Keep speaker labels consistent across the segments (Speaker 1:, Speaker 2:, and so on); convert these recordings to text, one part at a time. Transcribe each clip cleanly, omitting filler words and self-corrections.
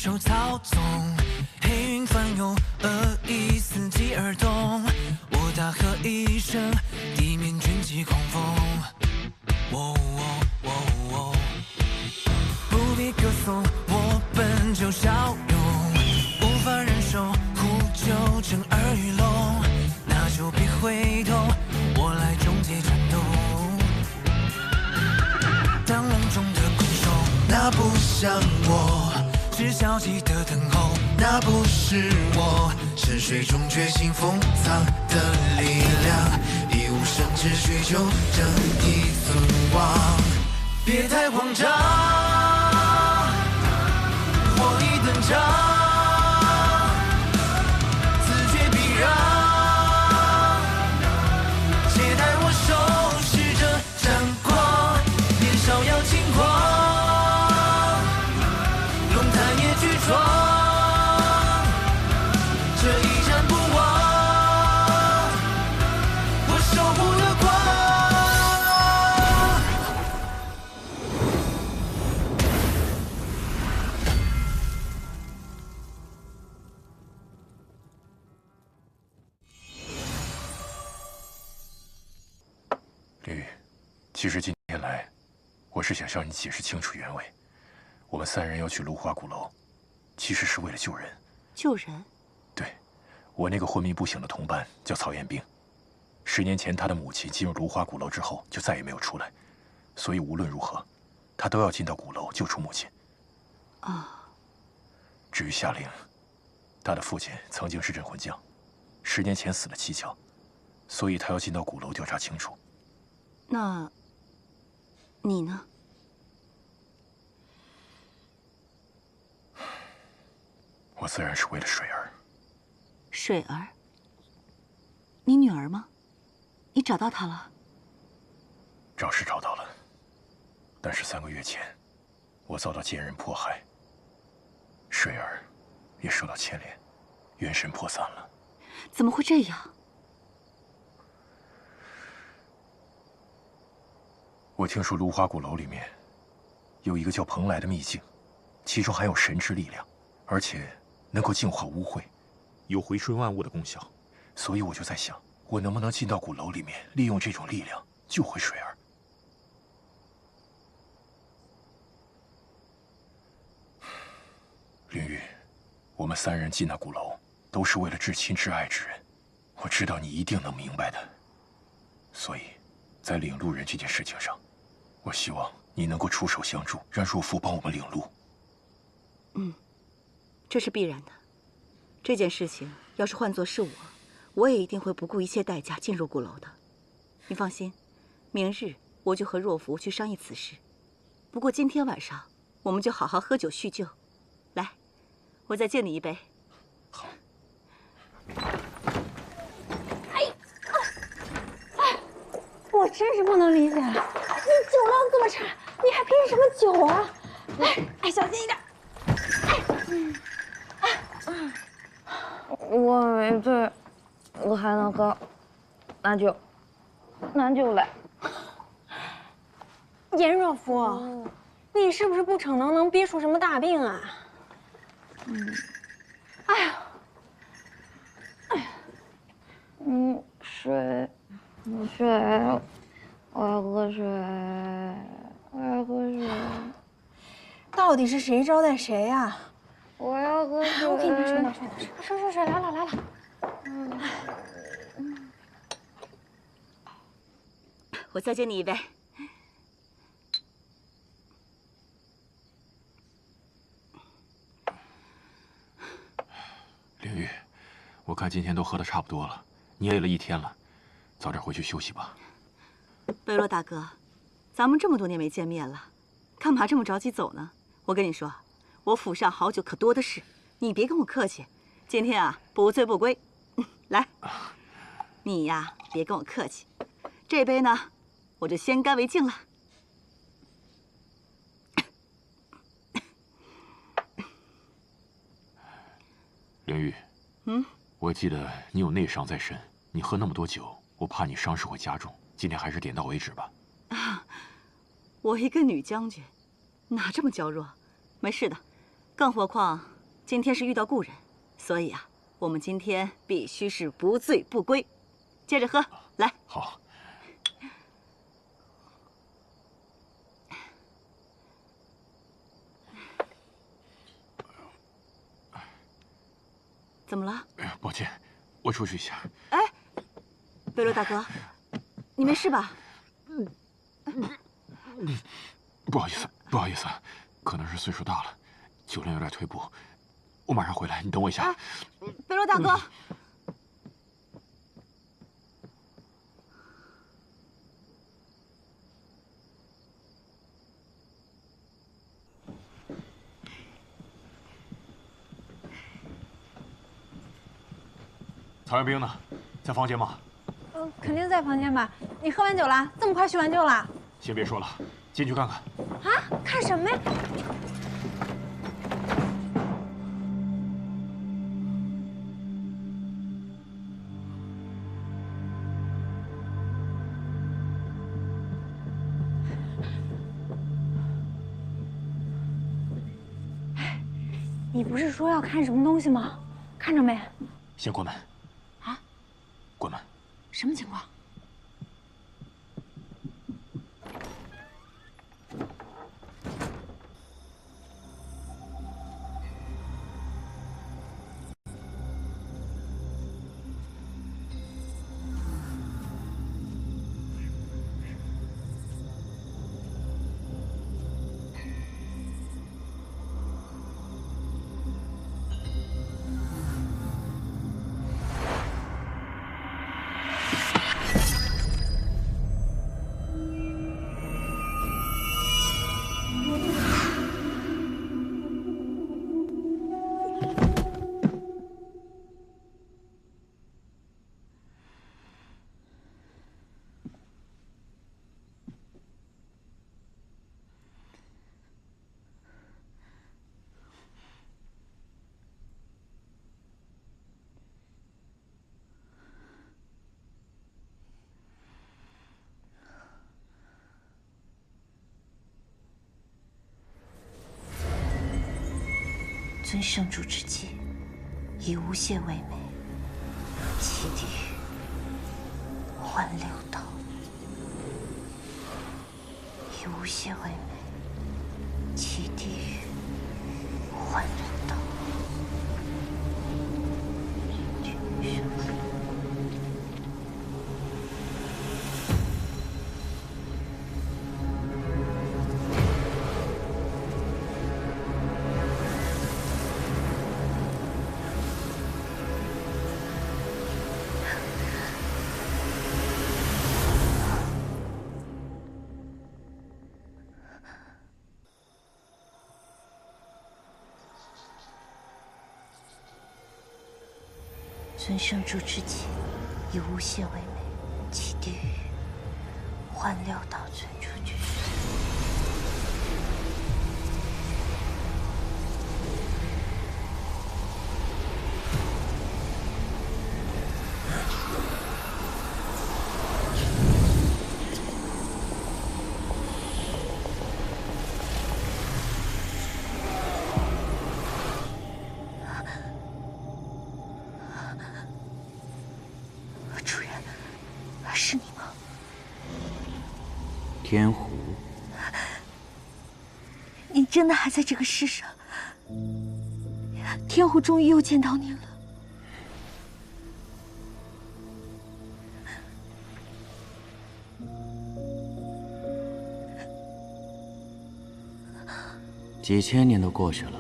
Speaker 1: 手操纵，黑云翻涌，恶意伺机而动。我大喝一声，地面卷起狂风。哦哦哦哦，不必歌颂，我本就骁勇，无法忍受呼救震耳欲聋，那就别回头，我来终结战斗。当笼中的困兽，那不像我，是消极的等候，那不是我，深水中觉醒封藏的力量，一无生之需求，正义存亡，别太慌张，火力登场。
Speaker 2: 林雨，其实今天来，我是想向你解释清楚原委。我们3人要去芦花鼓楼，其实是为了救人。
Speaker 3: 救人？
Speaker 2: 对，我那个昏迷不醒的同伴叫曹彦兵，10年前他的母亲进入芦花鼓楼之后就再也没有出来，所以无论如何，他都要进到鼓楼救出母亲。
Speaker 3: 啊。
Speaker 2: 至于夏玲，他的父亲曾经是镇魂将，10年前死了蹊跷，所以他要进到鼓楼调查清楚。
Speaker 3: 那，你呢？
Speaker 2: 我自然是为了水儿。
Speaker 3: 水儿？你女儿吗？你找到她了？
Speaker 2: 找是找到了，但是3个月前，我遭到奸人迫害，水儿也受到牵连，元神破散了。
Speaker 3: 怎么会这样？
Speaker 2: 我听说芦花鼓楼里面有一个叫蓬莱的秘境，其中含有神之力量，而且能够净化污秽，
Speaker 4: 有回春万物的功效。
Speaker 2: 所以我就在想，我能不能进到鼓楼里面，利用这种力量救回水儿。林雨，我们3人进那鼓楼，都是为了至亲至爱之人，我知道你一定能明白的。所以，在领路人这件事情上，我希望你能够出手相助，让若夫帮我们领路。
Speaker 3: 这是必然的。这件事情要是换作是我，我也一定会不顾一切代价进入鼓楼的。你放心，明日我就和若夫去商议此事。不过今天晚上我们就好好喝酒叙旧。来，我再敬你一杯。
Speaker 2: 好。
Speaker 5: 我真是不能理解了，你酒量这么差，你还拼什么酒啊？哎，小心一点。
Speaker 6: 我没醉，我还能喝，拿酒，拿酒来。
Speaker 5: 颜若夫，你是不是不逞能憋出什么大病啊？哎呀，
Speaker 6: 水，我要喝水，我要喝水。
Speaker 5: 到底是谁招待谁呀？
Speaker 6: 我要喝水。
Speaker 5: 我给你拿水，拿水，水，来了。
Speaker 3: 我再敬你一杯。
Speaker 2: 林雨，我看今天都喝得差不多了，你累了一天了，早点回去休息吧。
Speaker 3: 贝洛大哥，咱们这么多年没见面了，干嘛这么着急走呢？我跟你说，我府上好酒可多的是，你别跟我客气。今天啊，不醉不归。来，你呀，别跟我客气。这杯呢，我就先干为敬了。
Speaker 2: 林雨，我记得你有内伤在身，你喝那么多酒，我怕你伤势会加重。今天还是点到为止吧。
Speaker 3: 啊，我一个女将军，哪这么娇弱？没事的，更何况今天是遇到故人，所以啊，我们今天必须是不醉不归。接着喝，来。
Speaker 2: 好。
Speaker 3: 怎么了？
Speaker 2: 抱歉，我出去一下。
Speaker 3: 哎，贝洛大哥，你没事吧？
Speaker 2: 不好意思，不好意思，可能是岁数大了，酒量有点退步。我马上回来，你等我一下。
Speaker 3: 贝洛大哥。
Speaker 2: 曹元兵呢？在房间吗？
Speaker 5: 肯定在房间吧？你喝完酒了？这么快叙完旧了？
Speaker 2: 先别说了，进去看看。
Speaker 5: 啊？看什么呀？你不是说要看什么东西吗？看着没？
Speaker 2: 先关门。
Speaker 5: 啊？
Speaker 2: 关门。
Speaker 5: 什么情况？
Speaker 7: 尊圣主之际，以无懈为美，弃地狱，换六道。以无懈为美，弃地狱，换六道。尊圣主之际，以无懈为美，弃地狱，换六道尊主之身。主人，是你吗？
Speaker 8: 天狐，
Speaker 7: 你真的还在这个世上？天狐终于又见到你了。
Speaker 8: 几千年都过去了，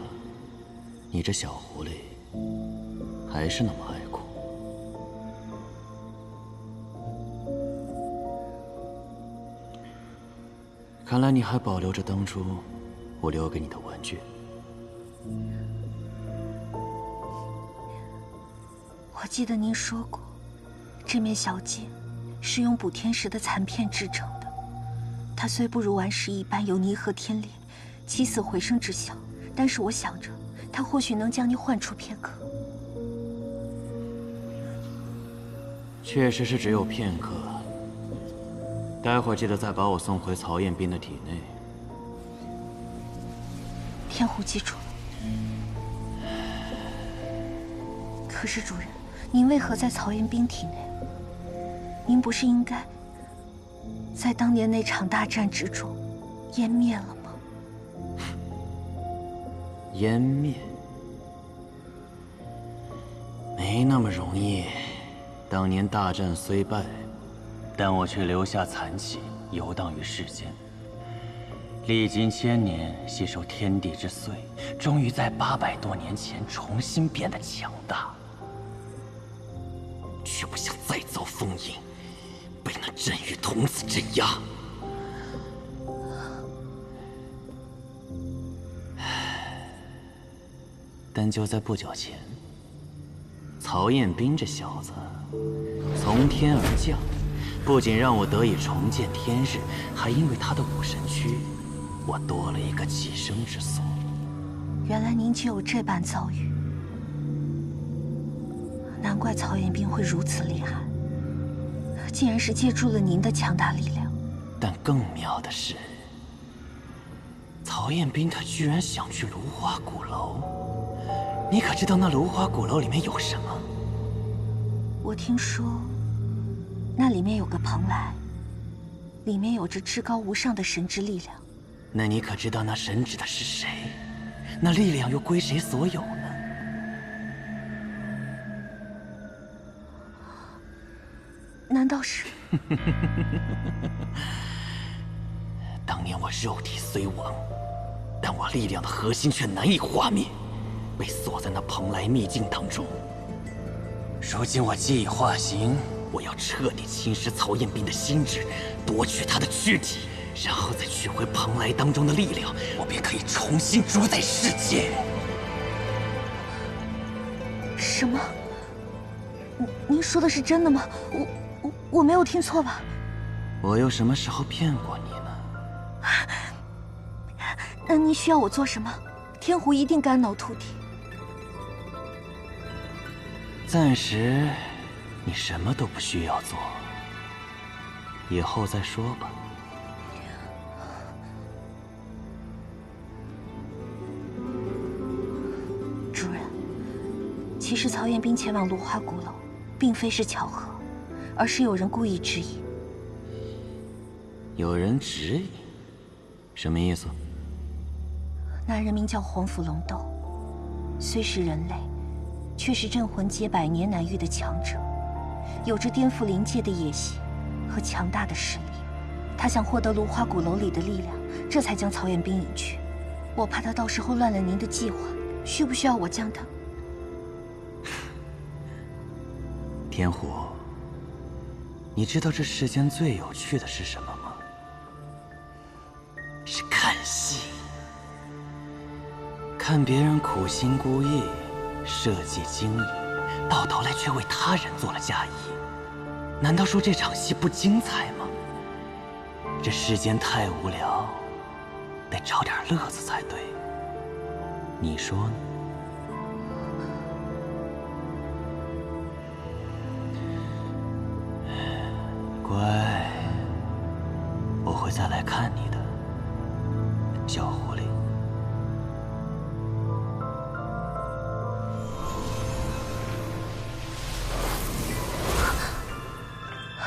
Speaker 8: 你这小狐狸还是那么爱哭。看来你还保留着当初我留给你的玩具。
Speaker 7: 我记得您说过，这面小镜是用补天石的残片制成的。它虽不如顽石一般有泥和天裂、起死回生之效，但是我想着，它或许能将你唤出片刻。
Speaker 8: 确实是只有片刻。待会儿记得再把我送回曹彦斌的体内。
Speaker 7: 天狐记住了。可是主人，您为何在曹彦斌体内？您不是应该在当年那场大战之中湮灭了吗？
Speaker 8: 湮灭？没那么容易。当年大战虽败，但我却留下残气，游荡于世间。历经千年，吸收天地之髓，终于在800多年前重新变得强大。却不想再遭封印，被那镇狱童子镇压。但就在不久前，曹彦斌这小子从天而降，不仅让我得以重见天日，还因为他的武神躯，我多了一个寄生之所。
Speaker 7: 原来您就有这般遭遇，难怪曹彦斌会如此厉害，竟然是借助了您的强大力量。
Speaker 8: 但更妙的是，曹彦斌他居然想去芦花鼓楼。你可知道那芦花鼓楼里面有什么？
Speaker 7: 我听说，那里面有个蓬莱，里面有着至高无上的神之力量。
Speaker 8: 那你可知道那神指的是谁？那力量又归谁所有呢？
Speaker 7: 难道是？
Speaker 8: 当年我肉体虽亡，但我力量的核心却难以化灭，被锁在那蓬莱秘境当中。如今我既已化形，我要彻底侵蚀曹彦斌的心智，夺取他的躯体，然后再取回蓬莱当中的力量，我便可以重新主宰世界。
Speaker 7: 什么？您说的是真的吗？我没有听错吧？
Speaker 8: 我又什么时候骗过你呢？
Speaker 7: 那您需要我做什么？天狐一定肝脑涂地。
Speaker 8: 暂时，你什么都不需要做，以后再说吧。
Speaker 7: 主人，其实曹彦斌前往芦花鼓楼，并非是巧合，而是有人故意指引。
Speaker 8: 有人指引？什么意思？
Speaker 7: 那人名叫黄甫龙斗，虽是人类，却是镇魂阶百年难遇的强者，有着颠覆灵界的野心和强大的实力。他想获得芦花鼓楼里的力量，这才将曹彦斌引去。我怕他到时候乱了您的计划，需不需要我将他？
Speaker 8: 天狐，你知道这世间最有趣的是什么吗？是看戏。看别人苦心孤诣，设计精益，到头来却为他人做了嫁衣。难道说这场戏不精彩吗？这世间太无聊，得找点乐子才对。你说呢？乖，我会再来看你的，小狐狸。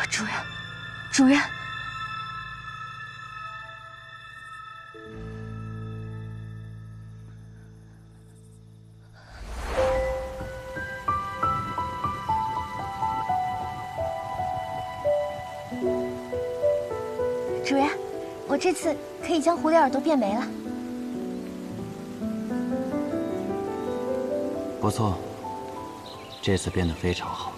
Speaker 7: 主人，主人。
Speaker 5: 主人，我这次可以将狐狸耳朵变没了。
Speaker 8: 不错，这次变得非常好。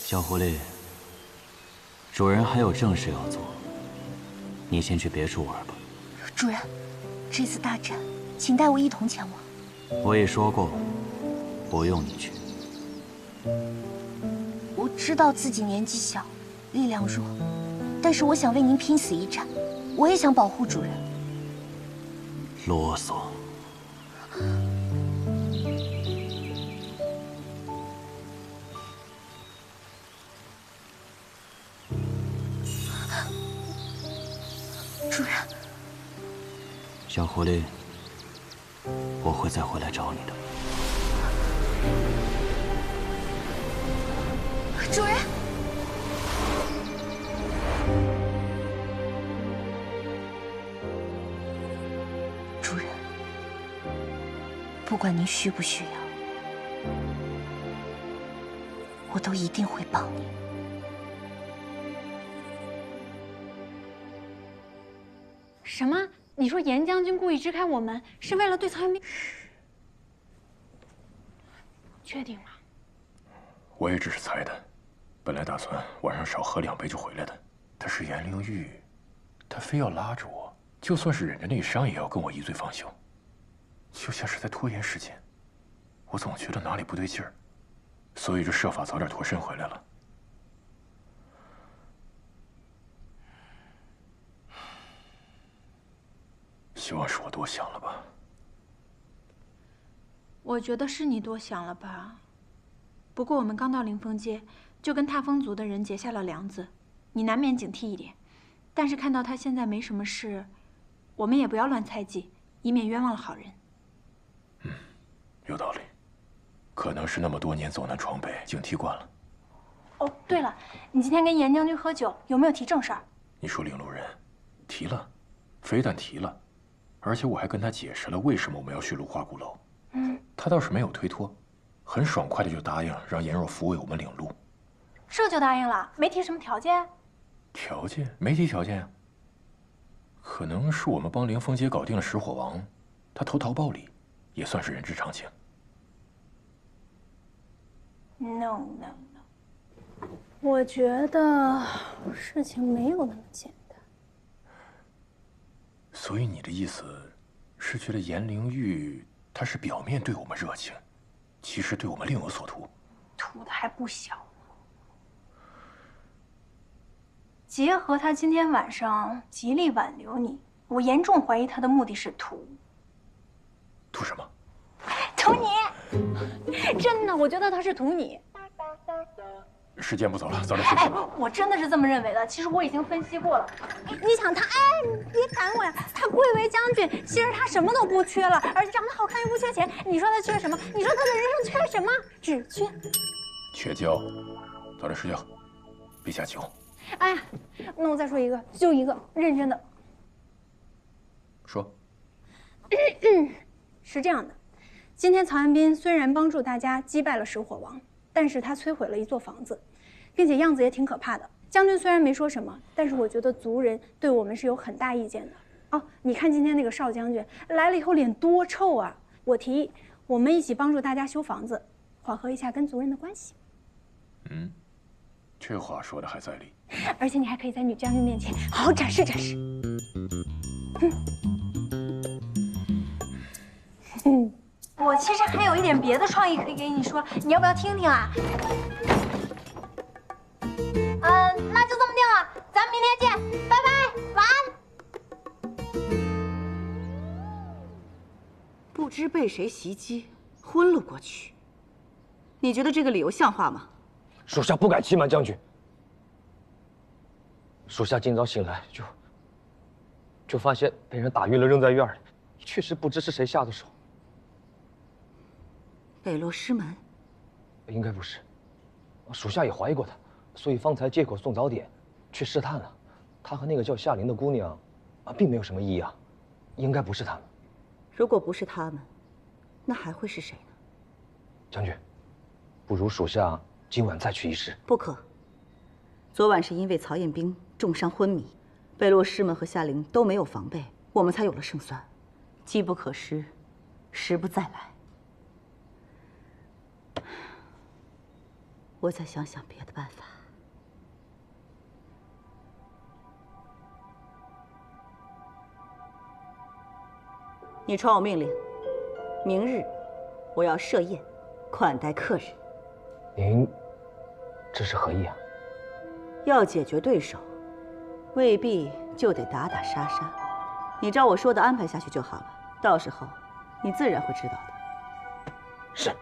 Speaker 8: 小狐狸，主人还有正事要做，你先去别处玩吧。
Speaker 7: 主人，这次大战，请带我一同前往。
Speaker 8: 我已说过，不用你去。
Speaker 7: 我知道自己年纪小，力量弱，但是我想为您拼死一战，我也想保护主人。
Speaker 8: 啰嗦。
Speaker 7: 主人，
Speaker 8: 小狐狸，我会再回来找你的。
Speaker 7: 主人，主人，不管您需不需要，我都一定会帮你。
Speaker 5: 什么？你说严将军故意支开我们，是为了对曹元斌？确定吗？
Speaker 2: 我也只是猜的，本来打算晚上少喝2杯就回来的。但是颜灵玉，他非要拉着我，就算是忍着内伤，也要跟我一醉方休，就像是在拖延时间。我总觉得哪里不对劲儿，所以就设法早点脱身回来了。希望是我多想了吧。
Speaker 5: 我觉得是你多想了吧。不过我们刚到灵峰街，就跟踏风族的人结下了梁子，你难免警惕一点。但是看到他现在没什么事，我们也不要乱猜忌，以免冤枉了好人。
Speaker 2: 有道理，可能是那么多年走南闯北，警惕惯了。
Speaker 5: 哦，对了，你今天跟严将军喝酒，有没有提正事儿？
Speaker 2: 你说领路人，提了，非但提了，而且我还跟他解释了为什么我们要去芦花鼓楼。他倒是没有推脱，很爽快的就答应让颜若抚慰我们领路。
Speaker 5: 这就答应了，没提什么条件？
Speaker 2: 条件没提条件呀。可能是我们帮灵峰街搞定了石火王，他投桃报李，也算是人之常情。
Speaker 5: No，我觉得事情没有那么简单。
Speaker 2: 所以你的意思是觉得颜灵玉他是表面对我们热情，其实对我们另有所图？
Speaker 5: 图的还不小呢。结合他今天晚上极力挽留你，我严重怀疑他的目的是图
Speaker 2: 什么？
Speaker 5: 图你！真的，我觉得他是图你。
Speaker 2: 时间不早了，早点休息吧。
Speaker 5: 我真的是这么认为的。其实我已经分析过了。你想他，你别赶我呀！他贵为将军，其实他什么都不缺了，而且长得好看又不缺钱。你说他缺什么？你说他的人生缺什么？只缺
Speaker 2: 觉。早点睡觉，别下酒。
Speaker 5: 哎呀，那我再说一个，就一个，认真的。
Speaker 2: 说。
Speaker 5: 是这样的，今天曹元斌虽然帮助大家击败了石火王，但是他摧毁了一座房子，并且样子也挺可怕的。将军虽然没说什么，但是我觉得族人对我们是有很大意见的。哦，你看今天那个邵将军来了以后脸多臭啊！我提议我们一起帮助大家修房子，缓和一下跟族人的关系。
Speaker 2: 这话说的还在理。
Speaker 5: 而且你还可以在女将军面前好好展示展示。我其实还有一点别的创意可以给你说，你要不要听听啊？那就这么定了，咱们明天见，拜拜，晚安。
Speaker 3: 不知被谁袭击，昏了过去。你觉得这个理由像话吗？
Speaker 9: 属下不敢欺瞒将军。属下今早醒来就发现被人打晕了，扔在院里，确实不知是谁下的手。
Speaker 3: 北落师门？
Speaker 9: 应该不是，属下也怀疑过他，所以方才借口送早点，去试探了。他和那个叫夏琳的姑娘，并没有什么异样，应该不是他们。
Speaker 3: 如果不是他们，那还会是谁呢？
Speaker 9: 将军，不如属下今晚再去一试。
Speaker 3: 不可。昨晚是因为曹彦兵重伤昏迷，北落师门和夏琳都没有防备，我们才有了胜算。机不可失，时不再来。我再想想别的办法。你传我命令，明日我要设宴，款待客人。
Speaker 9: 您这是何意啊？
Speaker 3: 要解决对手，未必就得打打杀杀。你照我说的安排下去就好了，到时候你自然会知道的。
Speaker 9: 是。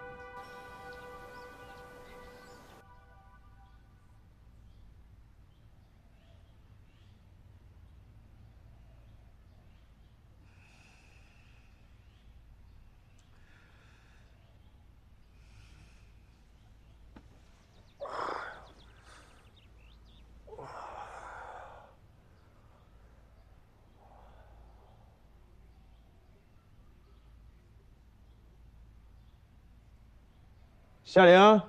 Speaker 10: 夏玲，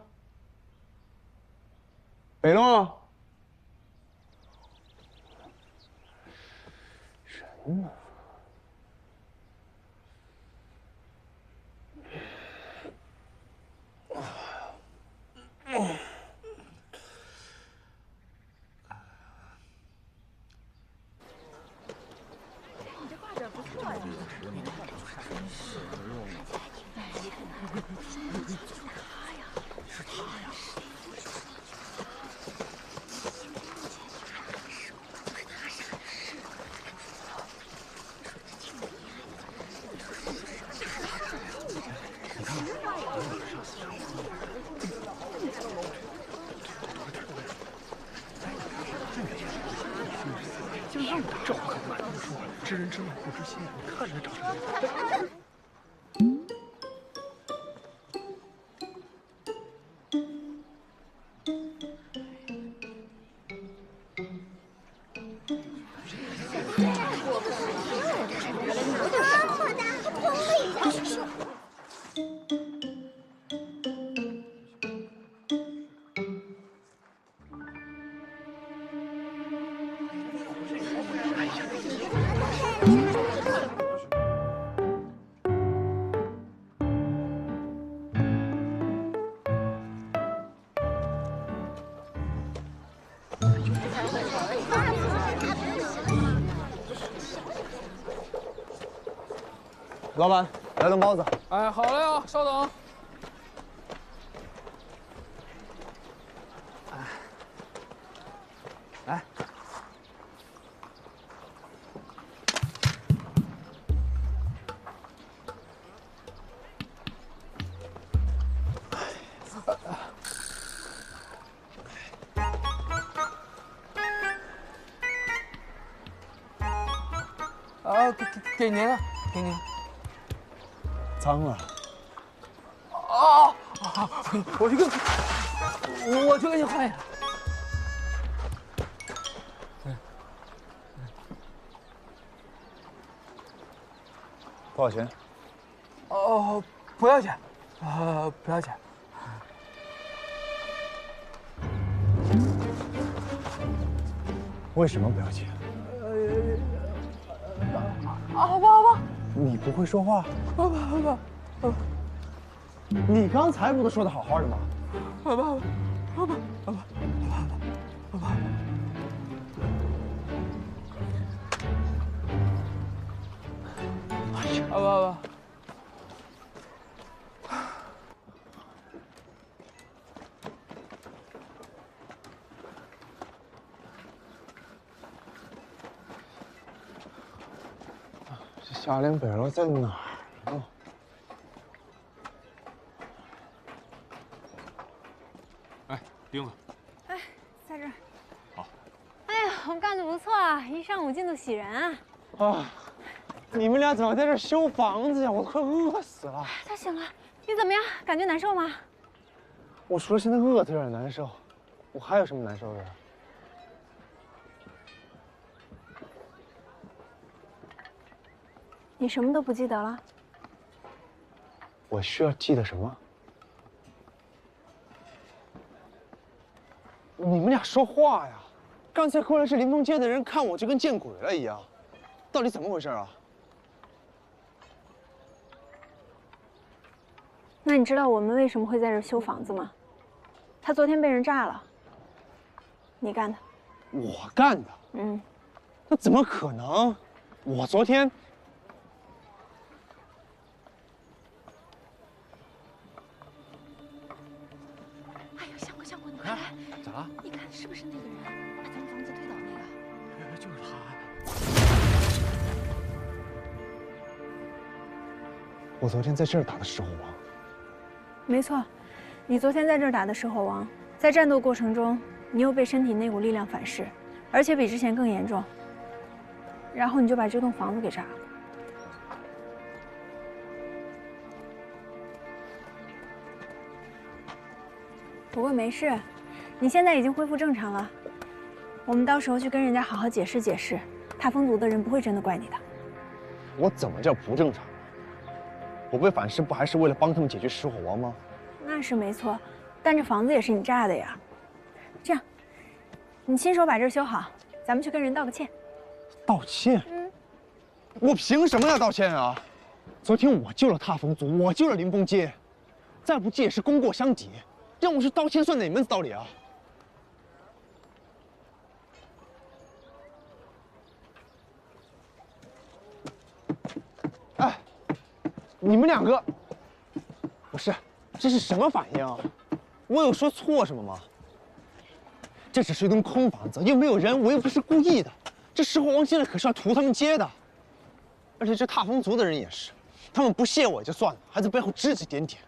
Speaker 10: 北龙，人呢？
Speaker 2: 这话可不敢说，知人知面不知心，你看着长什么样？
Speaker 10: 老板，来顿包子。
Speaker 11: 哎，好嘞啊，稍等。
Speaker 10: 来。
Speaker 11: 给您了，给您。
Speaker 10: 脏了。
Speaker 11: 哦，我去给你换一下。
Speaker 10: 多少钱？
Speaker 11: 哦，不要钱，不要钱。
Speaker 10: 为什么不要钱？
Speaker 11: 好吧，好吧。
Speaker 10: 你不会说话？
Speaker 11: 好吧，好吧，好吧。
Speaker 10: 你刚才不都说的好好的吗？
Speaker 11: 好吧，好吧，好吧，好吧，好吧，好吧。哎呀，好吧，好吧。
Speaker 10: 这夏令北楼在哪儿呢？
Speaker 4: 哎，钉子。
Speaker 5: 哎，在这儿。
Speaker 4: 好。
Speaker 5: 哎呀，我们干得不错啊，一上午进度喜人啊。
Speaker 10: 啊，你们俩怎么在这修房子呀？我快饿死了。
Speaker 5: 他醒了，你怎么样？感觉难受吗？
Speaker 10: 我除了现在饿的有点难受，我还有什么难受的？
Speaker 5: 你什么都不记得了？
Speaker 10: 我需要记得什么？你们俩说话呀！刚才过来是临潼街的人，看我就跟见鬼了一样，到底怎么回事啊？
Speaker 5: 那你知道我们为什么会在这儿修房子吗？他昨天被人炸了，你干的。
Speaker 10: 我干的？
Speaker 5: 嗯。
Speaker 10: 那怎么可能？我昨天……
Speaker 7: 哎呦，相公，你快来！
Speaker 2: 咋了？
Speaker 7: 你看是不是那个人？把咱们房子推倒那个？
Speaker 2: 就是他。
Speaker 10: 我昨天在这儿打的石虎王。
Speaker 5: 没错，你昨天在这儿打的石虎王，在战斗过程中，你又被身体那股力量反噬，而且比之前更严重。然后你就把这栋房子给炸了。不过没事，你现在已经恢复正常了。我们到时候去跟人家好好解释解释，踏风族的人不会真的怪你的。
Speaker 10: 我怎么叫不正常？我被反噬不还是为了帮他们解决石火王吗？
Speaker 5: 那是没错，但这房子也是你炸的呀。这样，你亲手把这儿修好，咱们去跟人道个歉。
Speaker 10: 道歉？我凭什么要道歉啊？昨天我救了踏风族，我救了林峰街，再不济也是功过相抵，让我去道歉算哪门子道理啊？哎，你们两个，不是，这是什么反应啊？我有说错什么吗？这只是一栋空房子，又没有人，我又不是故意的。这石火王现在可是要屠他们街的，而且这踏风族的人也是，他们不屑我也就算了，还在背后指指点点，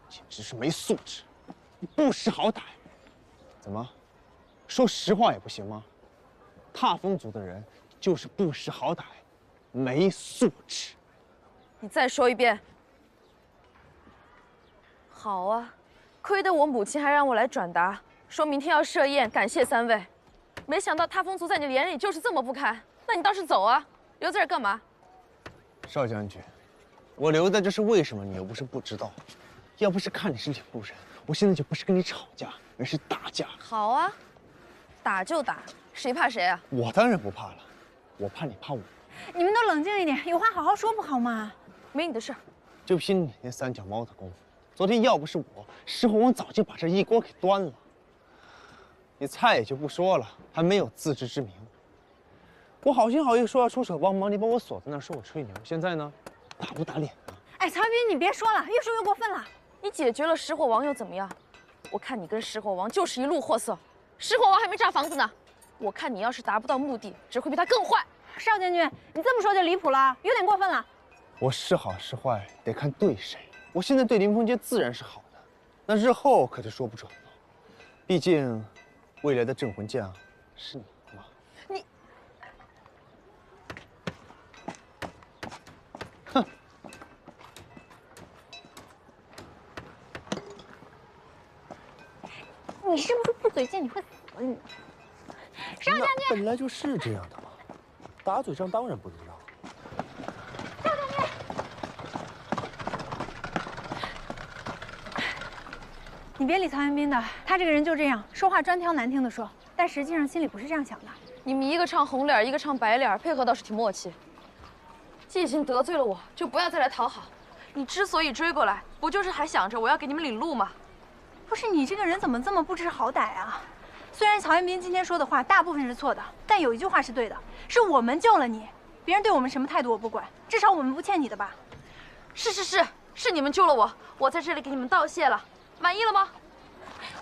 Speaker 10: 简直是没素质，不识好歹。怎么，说实话也不行吗？踏风族的人就是不识好歹，没素质。
Speaker 6: 你再说一遍。好啊，亏得我母亲还让我来转达，说明天要设宴感谢3位。没想到踏风族在你眼里就是这么不堪，那你倒是走啊，留在这儿干嘛？
Speaker 10: 邵将军，我留在这是为什么？你又不是不知道。要不是看你是领路人，我现在就不是跟你吵架，而是打架。
Speaker 6: 好啊，打就打，谁怕谁啊？
Speaker 10: 我当然不怕了，我怕你怕我。
Speaker 5: 你们都冷静一点，有话好好说不好吗？
Speaker 6: 没你的事儿。
Speaker 10: 就凭你那3脚猫的功夫，昨天要不是我，石火王早就把这一锅给端了。你菜也就不说了，还没有自知之明。我好心好意说要出手帮忙，你把我锁在那儿说我吹牛，现在呢，打不打脸呢？
Speaker 5: 哎，曹云斌，你别说了，越说越过分了。
Speaker 6: 你解决了石火王又怎么样？我看你跟石火王就是一路货色，石火王还没炸房子呢。我看你要是达不到目的，只会比他更坏。
Speaker 5: 邵将军，你这么说就离谱了，有点过分了。
Speaker 10: 我是好是坏得看对谁。我现在对林峰街自然是好的，那日后可就说不准了。毕竟，未来的镇魂将是你嘛。
Speaker 6: 你，
Speaker 10: 哼！
Speaker 5: 你是不是不嘴贱？你会死了你！邵将军，
Speaker 12: 本来就是这样的嘛，打嘴仗当然不能让。
Speaker 5: 邵将军，你别理曹元斌的，他这个人就这样，说话专挑难听的说，但实际上心里不是这样想的。
Speaker 6: 你们一个唱红脸，一个唱白脸，配合倒是挺默契。既已经得罪了我，就不要再来讨好。你之所以追过来，不就是还想着我要给你们领路吗？
Speaker 5: 不是你这个人怎么这么不知好歹啊？虽然曹元斌今天说的话大部分是错的，但有一句话是对的，是我们救了你，别人对我们什么态度我不管，至少我们不欠你的吧？
Speaker 6: 是你们救了我，我在这里给你们道谢了，满意了吗？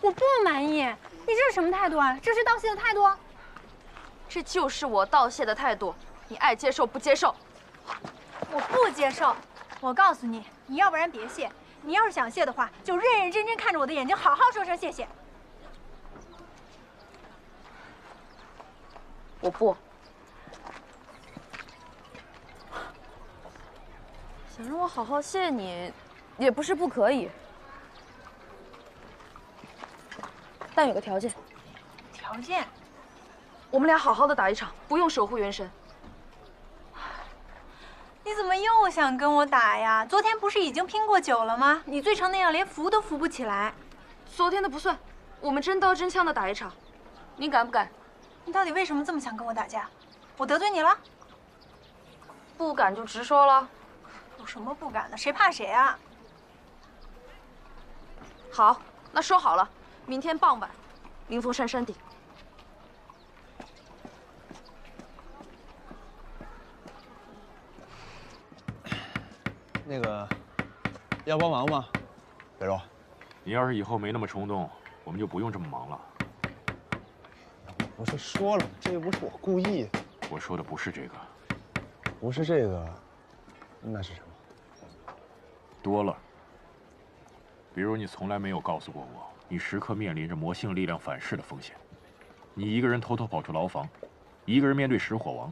Speaker 5: 我不满意，你这是什么态度啊？这是道谢的态度？
Speaker 6: 这就是我道谢的态度，你爱接受不接受？
Speaker 5: 我不接受。我告诉你，你要不然别谢，你要是想谢的话，就认认真真看着我的眼睛，好好说声谢谢。
Speaker 6: 我不。想让我好好谢你，也不是不可以，但有个条件。
Speaker 5: 条件？
Speaker 6: 我们俩好好的打一场，不用守护元神。
Speaker 5: 你怎么又想跟我打呀？昨天不是已经拼过9了吗？你醉成那样，连扶都扶不起来。
Speaker 6: 昨天的不算，我们真刀真枪的打一场，你敢不敢？
Speaker 5: 你到底为什么这么想跟我打架？我得罪你了？
Speaker 6: 不敢就直说了。
Speaker 5: 有什么不敢的？谁怕谁啊？
Speaker 6: 好，那说好了，明天傍晚，灵峰山山顶。
Speaker 10: 那个，要帮忙吗，北若？
Speaker 4: 你要是以后没那么冲动，我们就不用这么忙了。
Speaker 10: 不是说了吗？这又不是我故意的。
Speaker 4: 我说的不是这个。
Speaker 10: 不是这个，那是什么？
Speaker 4: 多了。比如你从来没有告诉过我，你时刻面临着魔性力量反噬的风险。你一个人偷偷跑出牢房，一个人面对石火王。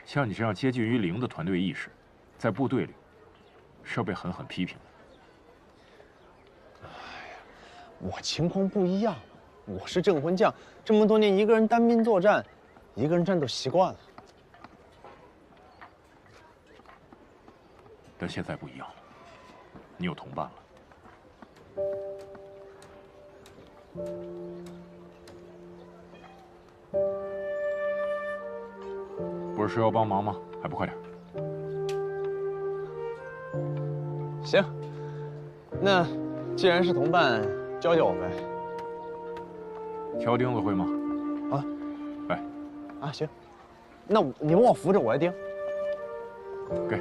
Speaker 4: 像你这样接近于零的团队意识，在部队里是要被狠狠批评的。
Speaker 10: 哎呀，我情况不一样，我是镇魂将，这么多年一个人单兵作战，一个人战斗习惯了。
Speaker 4: 但现在不一样了，你有同伴了。不是说要帮忙吗？还不快点！
Speaker 10: 行，那既然是同伴，教教我呗。
Speaker 4: 挑钉子会吗？
Speaker 10: 啊，
Speaker 4: 来。
Speaker 10: 啊，行。那你帮我扶着，我来钉。
Speaker 4: 给。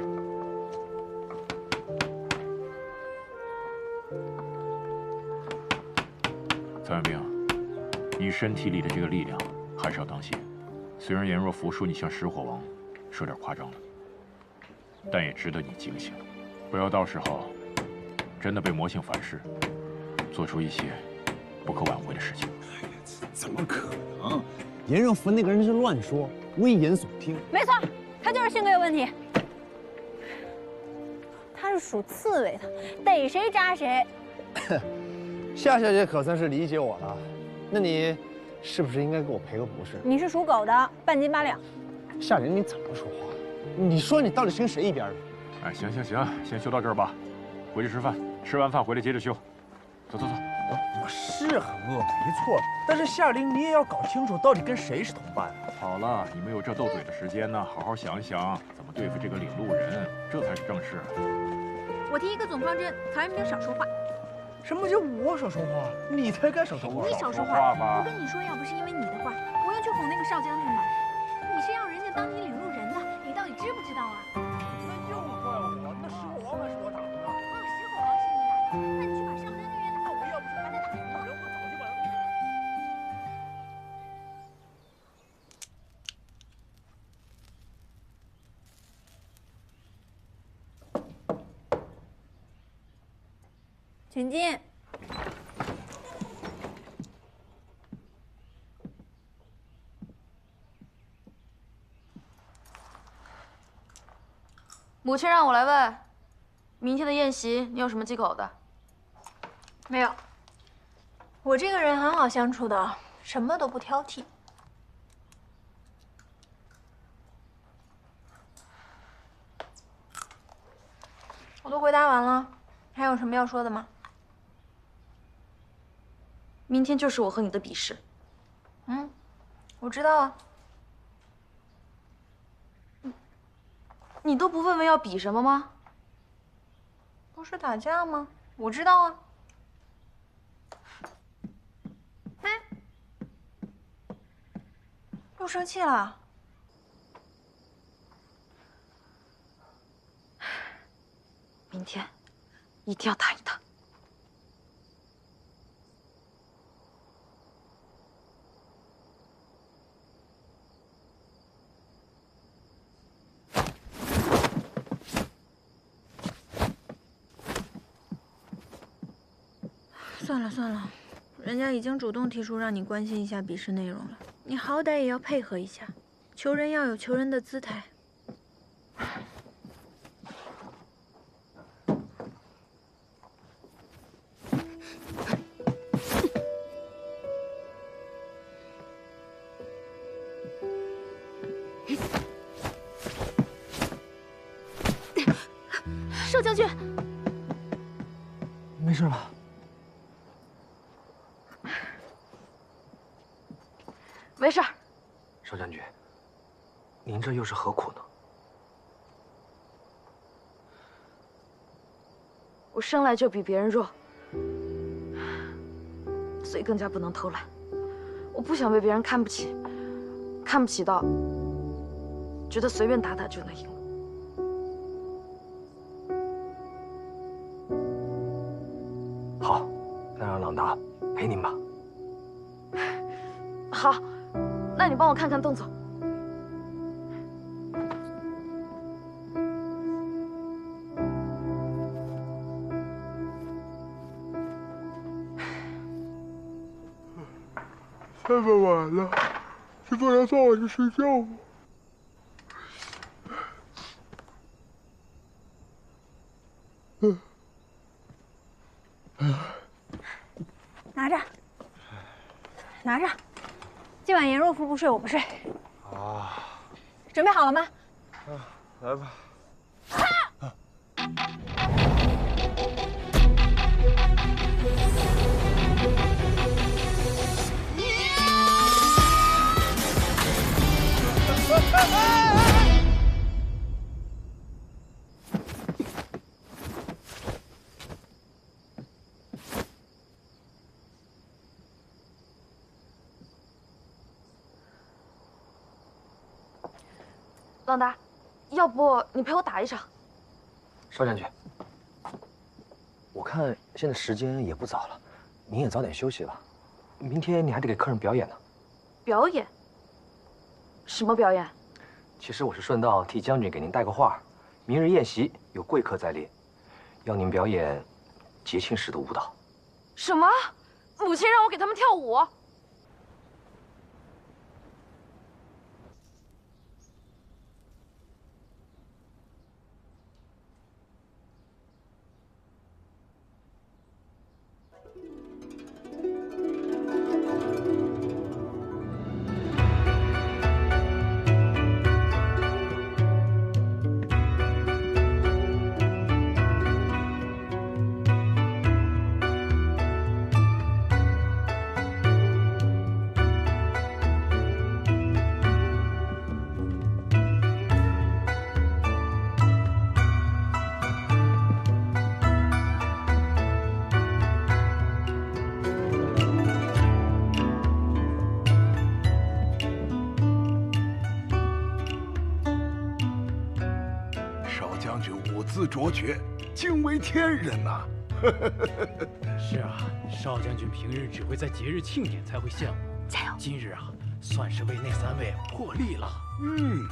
Speaker 4: 曹元兵，你身体里的这个力量还是要当心。虽然颜若甫说你像石火王，说点夸张了，但也值得你警醒，不要到时候真的被魔性反噬，做出一些不可挽回的事情。
Speaker 10: 怎么可能？颜若甫那个人是乱说，危言耸听。
Speaker 5: 没错，他就是性格有问题。他是属刺猬的，逮谁扎谁。
Speaker 10: 夏小姐可算是理解我了，那你是不是应该给我赔个不是？
Speaker 5: 你是属狗的，半斤8两。
Speaker 10: 夏玲，你怎么说话？你说你到底是跟谁一边的？
Speaker 4: 哎，行，先修到这儿吧，回去吃饭，吃完饭回来接着修。走。
Speaker 12: 我是很饿，没错，但是夏玲，你也要搞清楚到底跟谁是同伴。
Speaker 4: 好了，你们有这斗嘴的时间呢，好好想一想怎么对付这个领路人，这才是正事。
Speaker 7: 我提一个总方针：曹元兵少说话。
Speaker 12: 什么叫我少说话？你才该少说话。
Speaker 7: 你少说话吧！我跟你说，要不是因为你的话，我要去哄那个少将军了。你是要人家当你领路人的，你到底知不知道啊？
Speaker 12: 那又怪我，那石火王还是我打的呢。
Speaker 7: 哦，石火王是你打的，那你去把少将军约来。
Speaker 12: 我要不是
Speaker 7: 把他打赢了，
Speaker 12: 我早就把他。
Speaker 5: 请进。
Speaker 6: 母亲让我来问，明天的宴席你有什么忌口的？
Speaker 5: 没有。我这个人很好相处的，什么都不挑剔。我都回答完了，还有什么要说的吗？
Speaker 6: 明天就是我和你的比试。
Speaker 5: 我知道啊。
Speaker 6: 你都不问问要比什么吗？
Speaker 5: 不是打架吗？我知道啊。哎，又生气了？
Speaker 6: 明天一定要打赢他。
Speaker 5: 算了，人家已经主动提出让你关心一下比试内容了，你好歹也要配合一下，求人要有求人的姿态。
Speaker 7: 少将军，
Speaker 9: 没事吧？
Speaker 6: 没事儿。
Speaker 9: 少将军，您这又是何苦呢？
Speaker 6: 我生来就比别人弱，所以更加不能偷懒。我不想被别人看不起，看不起到觉得随便打打就能赢。
Speaker 9: 好，那让朗达陪您吧。
Speaker 6: 好，那你帮我看看动作。
Speaker 13: 太晚了，你不能放我去睡觉吗？
Speaker 5: 拿着。今晚颜若甫不睡，我不睡。
Speaker 10: 啊，
Speaker 5: 准备好了吗？
Speaker 10: 来吧。
Speaker 6: 朗达，要不你陪我打一场？
Speaker 9: 邵将军，我看现在时间也不早了，您也早点休息吧。明天你还得给客人表演呢。
Speaker 6: 表演？什么表演？
Speaker 9: 其实我是顺道替将军给您带个话，明日宴席有贵客在列，要您表演节庆式的舞蹈。
Speaker 6: 什么？母亲让我给他们跳舞？
Speaker 14: 卓绝，惊为天人呐！
Speaker 15: 是啊，邵将军平日只会在节日庆典才会献舞，
Speaker 3: 加油！
Speaker 15: 今日啊，算是为那3位破例了。
Speaker 14: 嗯。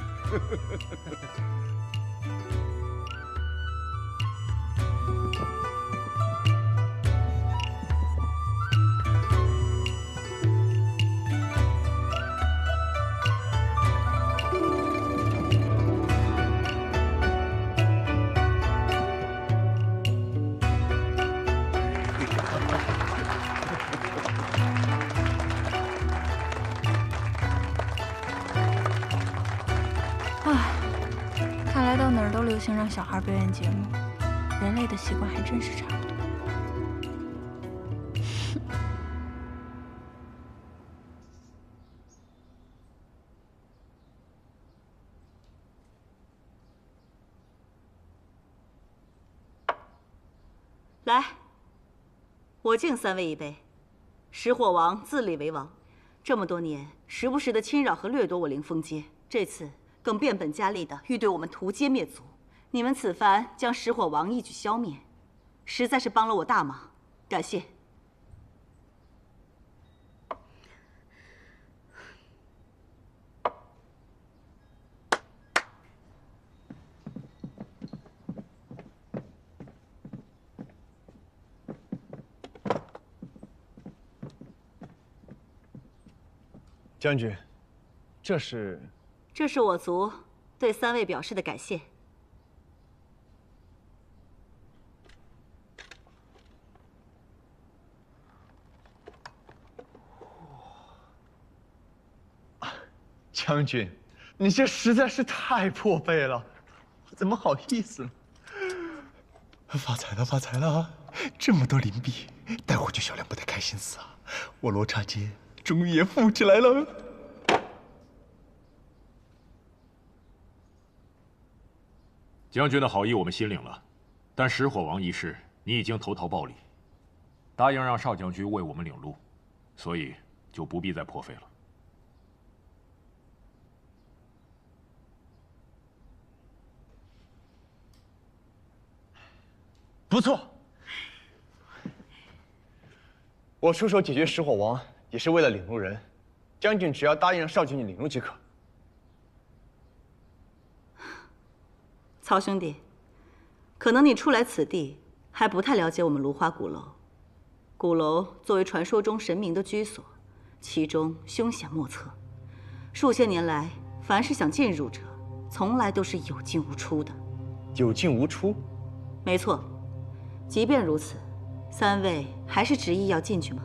Speaker 7: 流行让小孩表演节目，人类的习惯还真是差不多。
Speaker 3: 来，我敬3位一杯。石火王自立为王，这么多年时不时的侵扰和掠夺我凌风街，这次更变本加厉的欲对我们屠街灭族。你们此番将石火王一举消灭，实在是帮了我大忙，感谢。
Speaker 10: 将军，这是
Speaker 3: 我族对3位表示的感谢。
Speaker 10: 将军，你这实在是太破费了，我怎么好意思呢？
Speaker 14: 发财了，发财了！这么多灵币，带回去小亮不得开心死啊！我罗刹街终于也富起来了。
Speaker 4: 将军的好意我们心领了，但石火王一事你已经投桃报李，答应让邵将军为我们领路，所以就不必再破费了。
Speaker 10: 不错，我出手解决石火王也是为了领路人，将军只要答应让邵将军领路即可。
Speaker 3: 曹兄弟，可能你初来此地还不太了解我们芦花鼓楼。鼓楼作为传说中神明的居所，其中凶险莫测，数千年来，凡是想进入者，从来都是有进无出的。
Speaker 10: 有进无出？
Speaker 3: 没错。即便如此，3位还是执意要进去吗？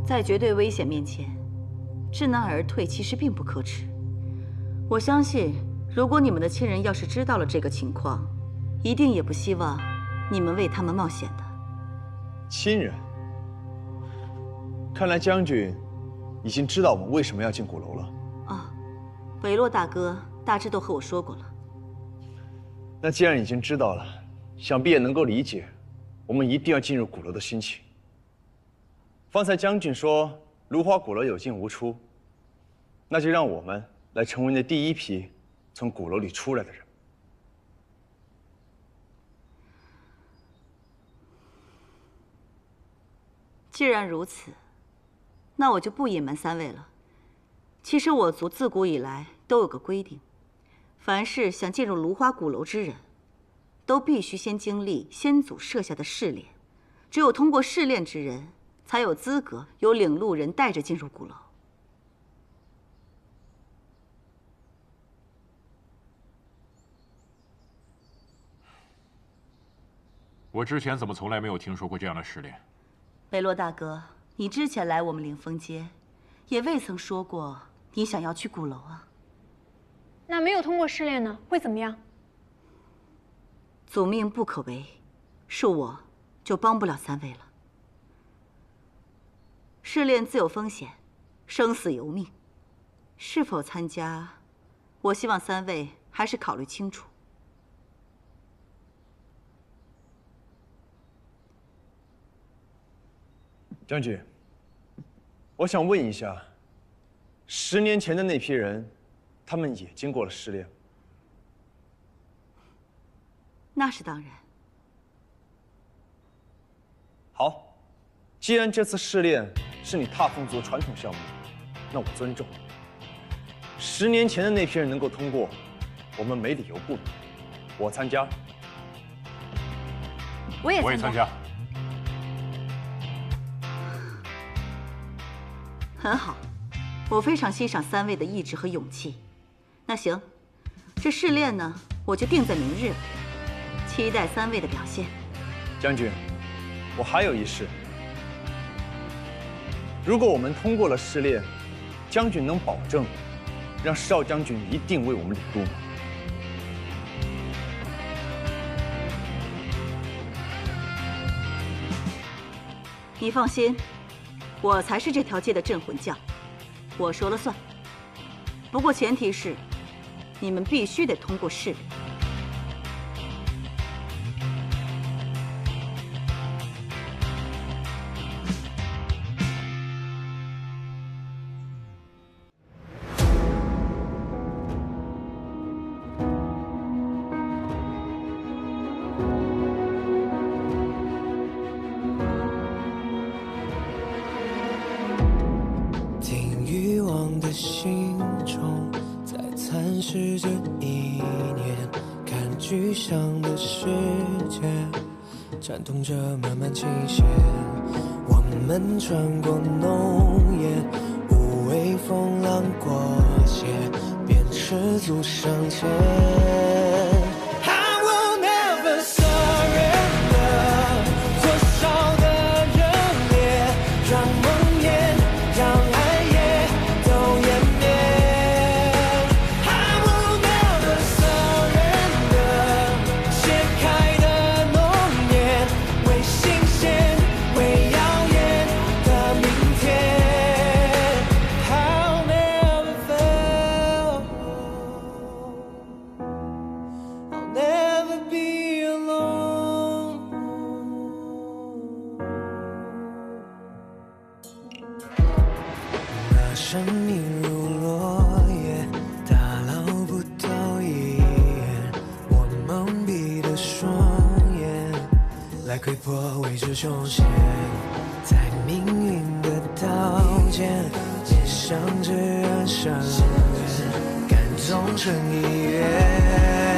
Speaker 3: 在绝对危险面前，知难而退其实并不可耻。我相信，如果你们的亲人要是知道了这个情况，一定也不希望你们为他们冒险的。
Speaker 10: 亲人？看来将军已经知道我们为什么要进鼓楼了。
Speaker 3: 啊，韦洛大哥大致都和我说过了。
Speaker 10: 那既然已经知道了，想必也能够理解我们一定要进入鼓楼的心情。方才将军说芦花鼓楼有进无出，那就让我们来成为那第一批从鼓楼里出来的人。
Speaker 3: 既然如此，那我就不隐瞒三位了。其实我族自古以来都有个规定，凡是想进入芦花鼓楼之人，都必须先经历先祖设下的试炼，只有通过试炼之人，才有资格由领路人带着进入鼓楼。
Speaker 4: 我之前怎么从来没有听说过这样的试炼？
Speaker 3: 北洛大哥，你之前来我们凌风街，也未曾说过你想要去鼓楼啊。
Speaker 5: 那没有通过试炼呢，会怎么样？
Speaker 3: 祖命不可违，是我就帮不了三位了。试炼自有风险，生死由命，是否参加，我希望三位还是考虑清楚。
Speaker 10: 将军，我想问一下，10年前的那批人，他们也经过了试炼？
Speaker 3: 那是当然。
Speaker 10: 好，既然这次试炼是你踏风族传统项目，那我尊重。10年前的那批人能够通过，我们没理由不能。我参加。
Speaker 5: 我也参加。
Speaker 3: 很好，我非常欣赏三位的意志和勇气。那行，这试炼呢，我就定在明日了，期待三位的表现。
Speaker 10: 将军，我还有一事。如果我们通过了试炼，将军能保证让少将军一定为我们领路吗？
Speaker 3: 你放心。我才是这条街的镇魂将，我说了算。不过前提是，你们必须得通过试炼。
Speaker 1: 心中在蚕食着一年，看具象的世界颤动着漫漫琴弦，我们穿过浓烟，无畏风浪过街，便赤足上前。生命如落叶，打捞不到一眼，我蒙蔽的双眼，来窥破未知凶险，在命运的刀尖，面向至暗深渊，感动成一缘。